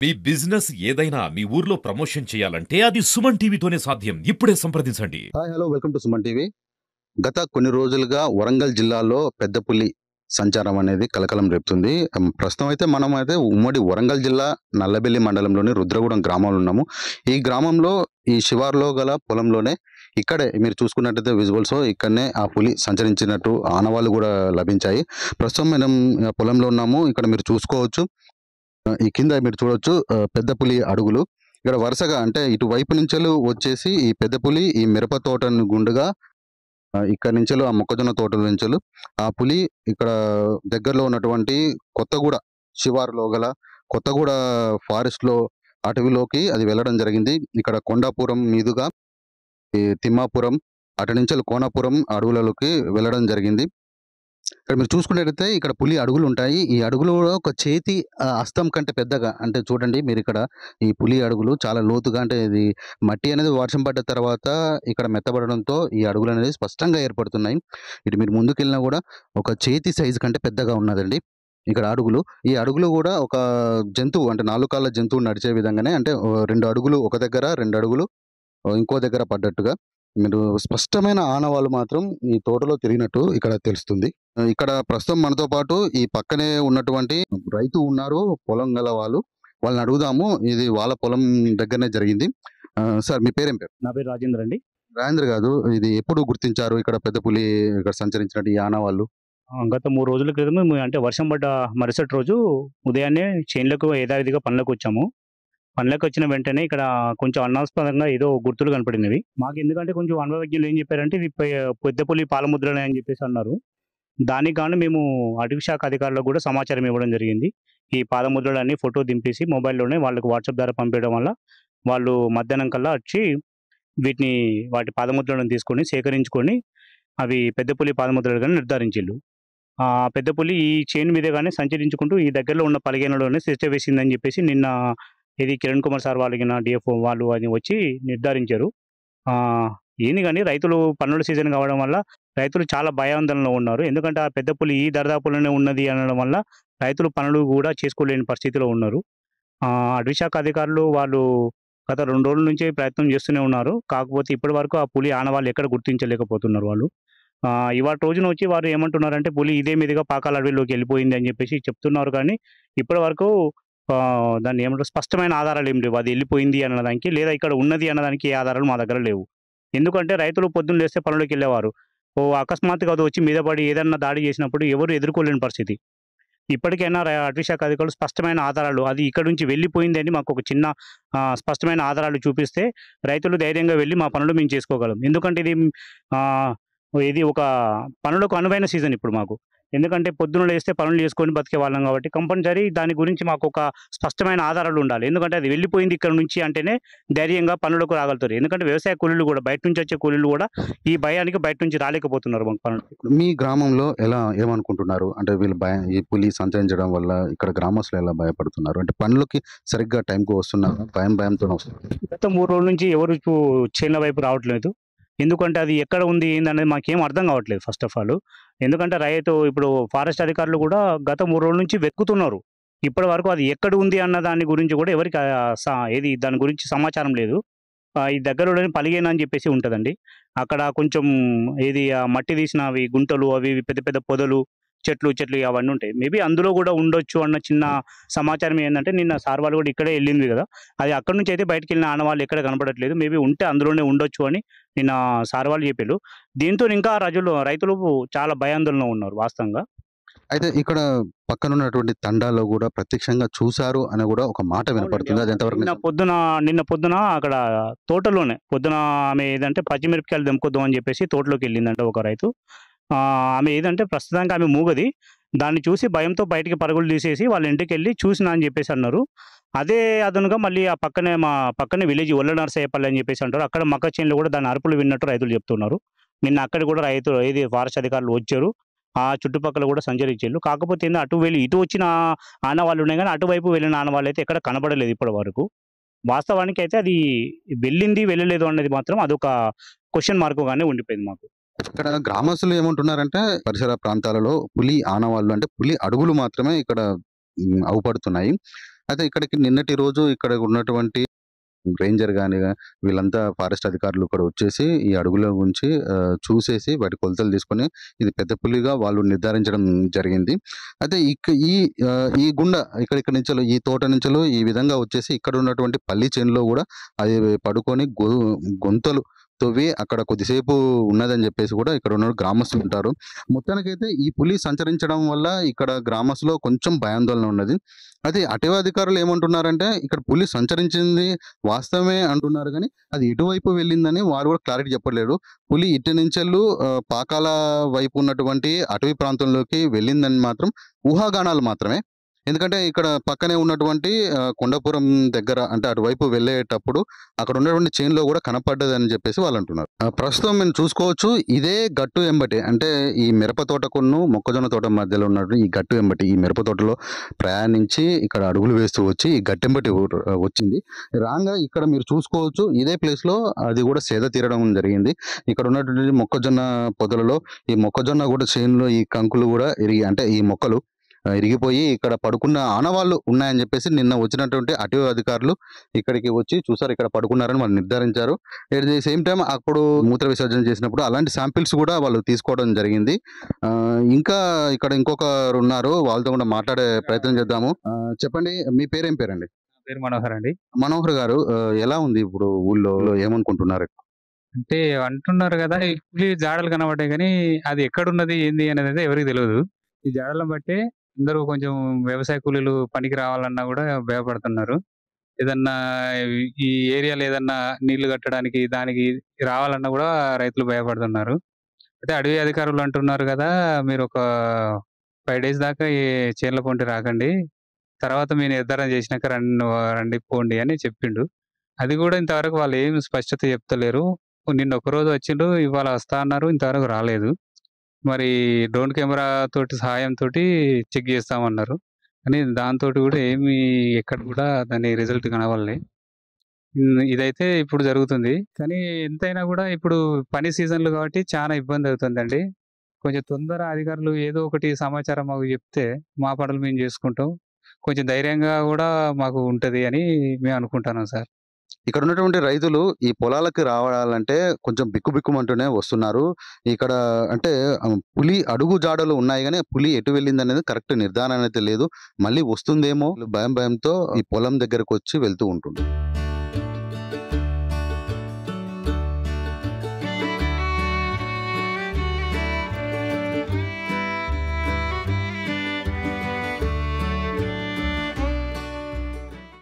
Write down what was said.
మీ business ఏదైనా మీ ఊర్లో promotion చేయాలంటే అది సుమన్ టీవీతోనే సాధ్యం. ఇప్పుడే సంప్రదించండి. Hi hello welcome to Suman TV. గత కొన్ని రోజులుగా వరంగల్ జిల్లాలో పెద్ద పులి సంచారం అనేది కలకలం రేపుతుంది. ప్రస్తుతం అయితే మనమైతే ఉమ్మడి వరంగల్ జిల్లా నల్లబెల్లి మండలంలోని రుద్రగూడెం గ్రామంలో ఉన్నాము. ఈ గ్రామంలో ఈ శివారులో గల పొలంలోనే ఇక్కడే మీరు చూసుకున్నట్టయితే విజువల్స్ ఇక్కడనే ఆ పులి సంచరించినట్టు ఆనవాళ్ళు కూడా లభించాయి. ప్రస్తుతం మనం పొలంలో ఉన్నాము. ఇక్కడ మీరు చూసుకోవచ్చు. ఈ కింద మీరు చూడొచ్చు పెద్ద పులి అడుగులు. ఇక్కడ వరుసగా అంటే ఇటువైపు నుంచెలు వచ్చేసి ఈ పెద్ద పులి ఈ మిరప తోటను గుండుగా ఇక్కడ నుంచెలు ఆ మొక్కజొన్న తోటల నుంచెలు ఆ పులి ఇక్కడ దగ్గరలో ఉన్నటువంటి కొత్తగూడ శివారులో గల కొత్తగూడ ఫారెస్ట్ లో అటవీలోకి అది వెళ్ళడం జరిగింది. ఇక్కడ కొండాపురం మీదుగా ఈ తిమ్మాపురం అటు నుంచి కోనాపురం అడవులలోకి వెళ్ళడం జరిగింది. ఇక్కడ మీరు చూసుకున్నట్టయితే ఇక్కడ పులి అడుగులు ఉంటాయి. ఈ అడుగులు కూడా ఒక చేతి హస్తం కంటే పెద్దగా అంటే చూడండి మీరు ఇక్కడ ఈ పులి అడుగులు చాలా లోతుగా అంటే ఇది మట్టి అనేది వర్షం పడ్డ తర్వాత ఇక్కడ మెత్తబడడంతో ఈ అడుగులు అనేది స్పష్టంగా ఏర్పడుతున్నాయి. ఇటు మీరు ముందుకెళ్ళినా కూడా ఒక చేతి సైజు కంటే పెద్దగా ఉన్నదండి ఇక్కడ అడుగులు. ఈ అడుగులు కూడా ఒక జంతువు అంటే 4 కాళ్ళ జంతువు నడిచే విధంగానే అంటే 2 అడుగులు ఒక దగ్గర 2 అడుగులు ఇంకో దగ్గర పడ్డట్టుగా మీరు స్పష్టమైన ఆనవాళ్ళు మాత్రం ఈ తోటలో తిరిగినట్టు ఇక్కడ తెలుస్తుంది. ఇక్కడ ప్రస్తుతం మనతో పాటు ఈ పక్కనే ఉన్నటువంటి రైతు ఉన్నారు, పొలం గల వాళ్ళని అడుగుదాము. ఇది వాళ్ళ పొలం దగ్గరనే జరిగింది. సార్ మీ పేరేం పేరు? నా పేరు రాజేంద్ర అండి. రాజేంద్ర కాదు, ఇది ఎప్పుడు గుర్తించారు ఇక్కడ పెద్ద పులి ఇక్కడ సంచరించినట్టు ఈ ఆనవాళ్ళు? గత 3 రోజుల క్రితం మేము అంటే వర్షం పడ్డ మరుసటి రోజు ఉదయాన్నే చేనులకు యథావిధిగా పనులకొచ్చాము. పనులకొచ్చిన వెంటనే ఇక్కడ కొంచెం అనుమానాస్పదంగా ఏదో గుర్తులు కనపడినవి. మాకు ఎందుకంటే కొంచెం అనుభవజ్ఞులు ఏం చెప్పారంటే ఇది పెద్ద పులి పాలముద్రలే అని చెప్పేసి అన్నారు. దానికి గాను మేము అటవీ శాఖ అధికారులకు కూడా సమాచారం ఇవ్వడం జరిగింది. ఈ పాదముద్రలన్నీ ఫోటో దింపేసి మొబైల్‌లోనే వాళ్ళకి వాట్సాప్ ద్వారా పంపియడం వల్ల వాళ్ళు మధ్యాహ్నం కల్లా వచ్చి వాటి పాదముద్రలను తీసుకొని సేకరించుకొని అవి పెద్ద పులి పాదముద్రలుగా నిర్ధారించిల్లు. పెద్ద పులి ఈ చేను మీదగానే సంచరించుకుంటూ ఈ దగ్గరలో ఉన్న పలిగేనలోనే శిక్ష వేసిందని చెప్పేసి నిన్న ఇది కిరణ్ కుమార్ సార్ వాళ్ళకిన డిఎఫ్ఓ వాళ్ళు అది వచ్చి నిర్ధారించారు. ఏంది కానీ రైతులు పన్నుల సీజన్ కావడం వల్ల రైతులు చాలా భయాందోళనలో ఉన్నారు. ఎందుకంటే ఆ పెద్ద పులి ఈ దరిదాపుల్లోనే ఉన్నది అనడం వల్ల రైతులు పనులు కూడా చేసుకోలేని పరిస్థితిలో ఉన్నారు. అటవీ శాఖ అధికారులు వాళ్ళు గత 2 రోజుల నుంచి ప్రయత్నం చేస్తూనే ఉన్నారు. కాకపోతే ఇప్పటి వరకు ఆ పులి ఆనవాళ్ళు ఎక్కడ గుర్తించలేకపోతున్నారు వాళ్ళు. ఇవాళ రోజున వచ్చి వారు ఏమంటున్నారంటే పులి ఇదే మీదుగా పాకాల అడవిలోకి వెళ్ళిపోయింది అని చెప్పేసి చెప్తున్నారు. కానీ ఇప్పటి వరకు దాన్ని ఏమంటారు స్పష్టమైన ఆధారాలు ఏం లేవు. అది వెళ్ళిపోయింది అన్నదానికి లేదా ఇక్కడ ఉన్నది అన్నదానికి ఏ ఆధారాలు మా దగ్గర లేవు. ఎందుకంటే రైతులు పొద్దున్న లేస్తే పనులకు వెళ్ళేవారు. అకస్మాత్తుగా అది వచ్చి మీద పడి ఏదన్నా దాడి చేసినప్పుడు ఎవరు ఎదుర్కోలేని పరిస్థితి. ఇప్పటికైనా అటవీ శాఖ అధికారులు స్పష్టమైన ఆధారాలు అది ఇక్కడ నుంచి వెళ్ళిపోయిందని మాకు ఒక చిన్న స్పష్టమైన ఆధారాలు చూపిస్తే రైతులు ధైర్యంగా వెళ్ళి మా పనులు మేము చేసుకోగలం. ఎందుకంటే ఇది ఒక పనులకు అనువైన సీజన్ ఇప్పుడు మాకు. ఎందుకంటే పొద్దున లేస్తే పనులు చేసుకొని బతికే వాళ్ళం కాబట్టి కంపల్సరీ దాని గురించి మాకు ఒక స్పష్టమైన ఆధారాలు ఉండాలి. ఎందుకంటే అది వెళ్ళిపోయింది ఇక్కడ నుంచి అంటేనే ధైర్యంగా పనులకు రాగలుగుతారు. ఎందుకంటే వ్యవసాయ కూలీలు కూడా బయట నుంచి వచ్చే కూలీలు కూడా ఈ భయానికి బయట నుంచి రాలేకపోతున్నారు మాకు పనులు. మీ గ్రామంలో ఏమనుకుంటున్నారు? అంటే వీళ్ళు ఈ పులి సంచరించడం వల్ల ఇక్కడ గ్రామస్తులు ఎలా భయపడుతున్నారు? అంటే పనులకి సరిగ్గా టైంకి వస్తున్నారు, భయంతో వస్తున్నారు. గత 3 రోజుల నుంచి ఎవరు చేనుల వైపు రావట్లేదు. ఎందుకంటే అది ఎక్కడ ఉంది ఏందనేది మాకేం అర్థం కావట్లేదు ఫస్ట్ ఆఫ్ ఆల్. ఎందుకంటే ఇప్పుడు ఫారెస్ట్ అధికారులు కూడా గత 3 రోజుల నుంచి వెతుకుతున్నారు. ఇప్పటి వరకు అది ఎక్కడ ఉంది అన్న దాని గురించి కూడా ఎవరికి దాని గురించి సమాచారం లేదు. ఈ దగ్గరలోనే పలిగేనా అని చెప్పేసి ఉంటదండి. అక్కడ కొంచెం మట్టి తీసిన అవి గుంటలు అవి పెద్ద పెద్ద పొదలు చెట్లు అవన్నీ ఉంటాయి. మేబీ అందులో కూడా ఉండొచ్చు అన్న చిన్న సమాచారం ఏంటంటే నిన్న సార్ వాళ్ళు కూడా ఇక్కడే వెళ్ళింది కదా, అది అక్కడ నుంచి అయితే బయటకు వెళ్ళిన ఆనవాళ్ళు ఎక్కడ కనపడట్లేదు. మేబీ ఉంటే అందులోనే ఉండొచ్చు అని నిన్న సార్ వాళ్ళు చెప్పారు. దీంతో ఇంకా రైతులు చాలా భయాందోళనలో ఉన్నారు వాస్తవంగా. అయితే ఇక్కడ పక్కన ఉన్నటువంటి తండాలో కూడా ప్రత్యక్షంగా చూశారు అని కూడా ఒక మాట వినపడుతుంది. అది ఎంతవరకు నిన్న పొద్దున అక్కడ తోటలోనే ఆమె ఏదంటే పచ్చిమిరపకాయలు తెంపుకొద్దాం అని చెప్పేసి తోటలోకి వెళ్ళిందంట ఒక రైతు. ఆమె ఏదంటే ప్రస్తుతానికి ఆమె మూగది. దాన్ని చూసి భయంతో బయటికి పరుగులు తీసేసి వాళ్ళ ఇంటికి వెళ్ళి చూసినా అని చెప్పేసి అన్నారు. అదే అదనుగా మళ్ళీ మా పక్కనే విలేజ్ ఒల్ల నరసయ్యపల్లి అని చెప్పేసి అంటారు. అక్కడ మక్క చేనులో కూడా దాని అరుపులు విన్నట్టు రైతులు చెప్తున్నారు. నిన్న అక్కడ కూడా ఫారెస్ట్ అధికారులు వచ్చారు. ఆ చుట్టుపక్కల కూడా సంచరించారు. కాకపోతే అటు వెళ్ళి ఇటు వచ్చిన ఆనవాళ్ళు ఉన్నాయి కానీ అటువైపు వెళ్ళిన ఆనవాళ్ళు అయితే ఎక్కడ కనబడలేదు ఇప్పటి వరకు. వాస్తవానికి అయితే అది వెళ్ళింది వెళ్ళలేదు అన్నది మాత్రం అదొక క్వశ్చన్ మార్కుగానే ఉండిపోయింది మాకు. ఇక్కడ గ్రామస్తులు ఏమంటున్నారంటే పరిసర ప్రాంతాలలో పులి ఆనవాళ్ళు అంటే పులి అడుగులు మాత్రమే ఇక్కడ అవుపడుతున్నాయి. అయితే ఇక్కడికి నిన్నటి రోజు ఇక్కడ ఉన్నటువంటి రేంజర్ గాని వీళ్ళంతా ఫారెస్ట్ అధికారులు ఇక్కడ వచ్చేసి ఈ అడవుల గురించి చూసేసి వాటి కొలతలు తీసుకొని ఇది పెద్ద పులిగా వాళ్ళు నిర్ధారించడం జరిగింది. అయితే ఈ గుండ ఇక్కడ నుంచెలు ఈ తోట నుంచెలు ఈ విధంగా వచ్చేసి ఇక్కడ ఉన్నటువంటి పల్లి చేనులో కూడా అది పడుకొని గొంతలు తవ్వి అక్కడ కొద్దిసేపు ఉన్నదని చెప్పేసి కూడా ఇక్కడ ఉన్న గ్రామస్తులు ఉంటారు. మొత్తానికైతే ఈ పులి సంచరించడం వల్ల ఇక్కడ గ్రామస్తులో కొంచెం భయాందోళన ఉన్నది. అయితే అటవీ అధికారులు ఏమంటున్నారంటే ఇక్కడ పులి సంచరించింది వాస్తవమే అంటున్నారు, కానీ అది ఎటువైపు వెళ్ళిందని వారు కూడా క్లారిటీ చెప్పలేరు. పులి ఇటు నుంచెల్లు పాకాల వైపు ఉన్నటువంటి అటవీ ప్రాంతంలోకి వెళ్ళిందని మాత్రం ఊహాగానాలు మాత్రమే. ఎందుకంటే ఇక్కడ పక్కనే ఉన్నటువంటి కొండాపురం దగ్గర అంటే అటువైపు వెళ్ళేటప్పుడు అక్కడ ఉన్నటువంటి చేన్లో కూడా కనపడ్డదని చెప్పేసి వాళ్ళు అంటున్నారు. ప్రస్తుతం మేము చూసుకోవచ్చు ఇదే గట్టు ఎంబటి అంటే ఈ మిరప తోటకును మొక్కజొన్న తోట మధ్యలో ఉన్నటువంటి ఈ గట్టు ఎంబటి ఈ మిరప తోటలో ప్రయాణించి ఇక్కడ అడుగులు వేస్తూ వచ్చి ఈ గట్టెంబటి వచ్చింది. రాగా ఇక్కడ మీరు చూసుకోవచ్చు ఇదే ప్లేస్ లో అది కూడా సేద తీరడం జరిగింది. ఇక్కడ ఉన్నటువంటి మొక్కజొన్న పొదలలో ఈ మొక్కజొన్న కూడా చేనులో ఈ కంకులు కూడా అంటే ఈ మొక్కలు ఇరిగిపోయి ఇక్కడ పడుకున్న ఆనవాళ్ళు ఉన్నాయని చెప్పేసి నిన్న వచ్చినటువంటి అటవీ అధికారులు ఇక్కడికి వచ్చి చూసారు, ఇక్కడ పడుకున్నారని వాళ్ళు నిర్ధారించారు. ఎట్ ది సేమ్ టైం అప్పుడు మూత్ర విసర్జన చేసినప్పుడు అలాంటి శాంపిల్స్ కూడా వాళ్ళు తీసుకోవడం జరిగింది. ఇంకా ఇక్కడ ఇంకొకరు ఉన్నారు, వాళ్ళతో కూడా మాట్లాడే ప్రయత్నం చేద్దాము. చెప్పండి, మీ పేరేం పేరండి? పేరు మనోహర్ అండి. మనోహర్ గారు, ఎలా ఉంది ఇప్పుడు ఊళ్ళో, ఏమనుకుంటున్నారు? అంటే అంటున్నారు కదా, ఈ పులి జాడలు కనబడ్డాయి కానీ అది ఎక్కడున్నది ఏంది అనేది అయితే ఎవరికి తెలియదు. ఈ జాడలను బట్టి అందరూ కొంచెం వ్యవసాయ కూలీలు పనికి రావాలన్నా కూడా భయపడుతున్నారు. ఏదన్నా ఈ ఏరియాలో ఏదన్నా నీళ్లు కట్టడానికి దానికి రావాలన్నా కూడా రైతులు భయపడుతున్నారు. అయితే అడవి అధికారులు అంటున్నారు కదా, మీరు ఒక 5 days దాకా ఈ చేన్ల పొంటి రాకండి, తర్వాత మీరు నిర్ధారణ చేసినాక రండి పోండి అని చెప్పిండు. అది కూడా ఇంతవరకు వాళ్ళు ఏం స్పష్టత చెప్తలేరు. నిన్న ఒకరోజు వచ్చిండ్రు, ఇవాళ వస్తా అన్నారు, ఇంతవరకు రాలేదు. మరి డ్రోన్ కెమెరా తోటి సహాయంతో చెక్ చేస్తామన్నారు, కానీ దాంతో కూడా ఏమి ఎక్కడ కూడా దాని రిజల్ట్ కనవల్లే. ఇదైతే ఇప్పుడు జరుగుతుంది. కానీ ఎంతైనా కూడా ఇప్పుడు పని సీజన్లు కాబట్టి చాలా ఇబ్బంది అవుతుందండి. కొంచెం తొందర అధికారులు ఏదో ఒకటి సమాచారం మాకు చెప్తే మా పనులు మేము చేసుకుంటాం, కొంచెం ధైర్యంగా కూడా మాకు ఉంటది అని మేము అనుకుంటున్నాం సార్. ఇక్కడ ఉన్నటువంటి రైతులు ఈ పొలాలకి రావాలంటే కొంచెం బిక్కుబిక్కుమంటూనే వస్తున్నారు. ఇక్కడ అంటే పులి అడుగు జాడలు ఉన్నాయి, కానీ పులి ఎటు వెళ్ళింది అనేది కరెక్ట్ నిర్ధారణ అయితే లేదు. మళ్ళీ వస్తుందేమో భయంతో ఈ పొలం దగ్గరకు వచ్చి వెళ్తూ ఉంటుంది.